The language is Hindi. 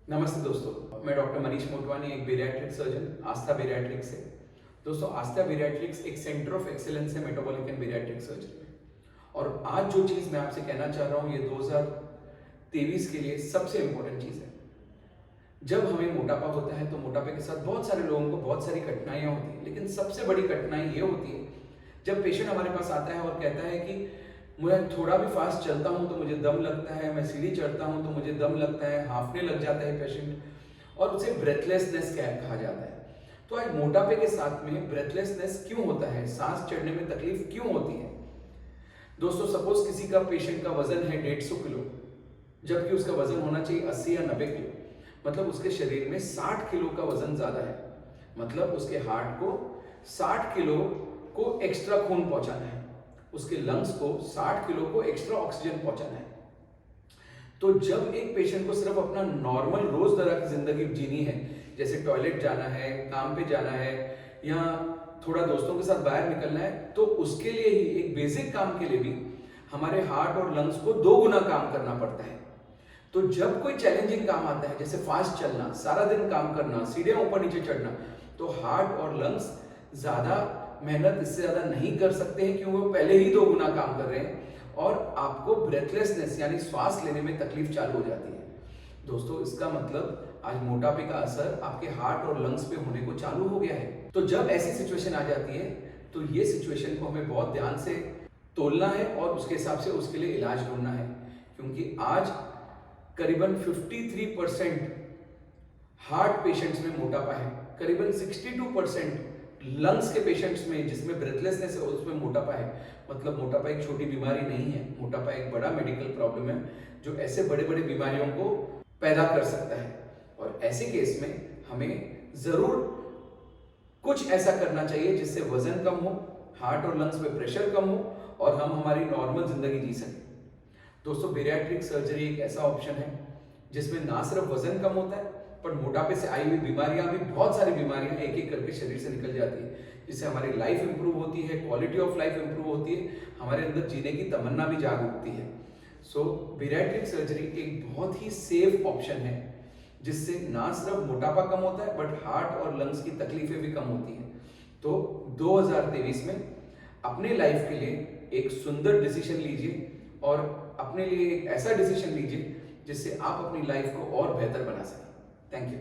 नमस्ते दोस्तों, मैं डॉक्टर मनीष मोटवानी, एक बेरियाट्रिक सर्जन आस्था बेरियाट्रिक्स से। दोस्तों, आस्था बेरियाट्रिक्स एक सेंटर ऑफ एक्सीलेंस है मेटाबॉलिक एंड बेरियाट्रिक सर्जरी में। और आज जो चीज़ मैं आपसे कहना चाह रहा हूँ, ये 2023 के लिए सबसे इम्पोर्टेंट चीज़ है। जब हमें मोटापा होता है तो मोटापे के साथ बहुत सारे लोगों को बहुत सारी कठिनाइयाँ होती हैं, लेकिन सबसे बड़ी कठिनाई ये होती है जब पेशेंट हमारे पास आता है और कहता है कि मैं थोड़ा भी फास्ट चलता हूँ तो मुझे दम लगता है, मैं सीढ़ी चढ़ता हूँ तो मुझे दम लगता है, हांफने लग जाता है पेशेंट, और उसे ब्रेथलेसनेस कहा जाता है। तो आज मोटापे के साथ में ब्रेथलेसनेस क्यों होता है, सांस चढ़ने में तकलीफ क्यों होती है? दोस्तों, सपोज किसी का पेशेंट का वजन है 150 किलो, जबकि उसका वजन होना चाहिए 80 या 90 किलो। मतलब उसके शरीर में 60 किलो का वजन ज्यादा है। मतलब उसके हार्ट को 60 किलो को एक्स्ट्रा खून पहुंचाना है, उसके लंग्स को 60 किलो को एक्स्ट्रा ऑक्सीजन पहुंचाना है। तो जब एक पेशेंट को सिर्फ अपना नॉर्मल रोजमर्रा की जिंदगी जीनी है, जैसे टॉयलेट जाना है, काम पे जाना है, या थोड़ा दोस्तों के साथ बाहर निकलना है, तो उसके लिए ही एक बेसिक काम के लिए भी हमारे हार्ट और लंग्स को 2 गुना काम करना पड़ता है। तो जब कोई चैलेंजिंग काम आता है, जैसे फास्ट चलना, सारा दिन काम करना, सीढ़ियां ऊपर नीचे चढ़ना, तो हार्ट और लंग्स ज्यादा मेहनत इससे ज्यादा नहीं कर सकते हैं, क्योंकि वो पहले ही 2 गुना काम कर रहे हैं, और आपको ब्रेथलेसनेस यानी श्वास लेने में तकलीफ चालू हो जाती है। दोस्तों, इसका मतलब आज मोटापे का असर आपके हार्ट और लंग्स पे होने को चालू हो गया है। तो जब ऐसी सिचुएशन आ जाती है तो ये सिचुएशन को हमें बहुत ध्यान से तोलना है और उसके हिसाब से उसके लिए इलाज ढूंढना है, क्योंकि आज करीबन 53% हार्ट पेशेंट्स में मोटापा है, करीबन 62% लंग्स के पेशेंट्स में, जिसमें ब्रेथलेसनेस है, उसमें मोटापा है। मतलब मोटापा एक छोटी बीमारी नहीं है, मोटापा एक बड़ा मेडिकल प्रॉब्लम है जो ऐसे बड़े बड़े बीमारियों को पैदा कर सकता है। और ऐसे केस में हमें जरूर कुछ ऐसा करना चाहिए जिससे वजन कम हो, हार्ट और लंग्स पे प्रेशर कम हो, और हम हमारी नॉर्मल जिंदगी जी सकें। दोस्तों, बेरियाट्रिक सर्जरी एक ऐसा ऑप्शन है जिसमें ना सिर्फ वजन कम होता है, पर मोटापे से आई हुई बीमारियां भी, बहुत सारी बीमारियां एक एक करके शरीर से निकल जाती है, जिससे हमारी लाइफ इंप्रूव होती है, क्वालिटी ऑफ लाइफ इंप्रूव होती है, हमारे अंदर जीने की तमन्ना भी जाग उठती है। सो बेरियाट्रिक सर्जरी एक बहुत ही सेफ ऑप्शन है, जिससे ना सिर्फ मोटापा कम होता है, बट हार्ट और लंग्स की तकलीफें भी कम होती हैं। तो 2023 में अपने लाइफ के लिए एक सुंदर डिसीजन लीजिए, और अपने लिए एक ऐसा डिसीजन लीजिए जिससे आप अपनी लाइफ को और बेहतर बना सकें। Thank you.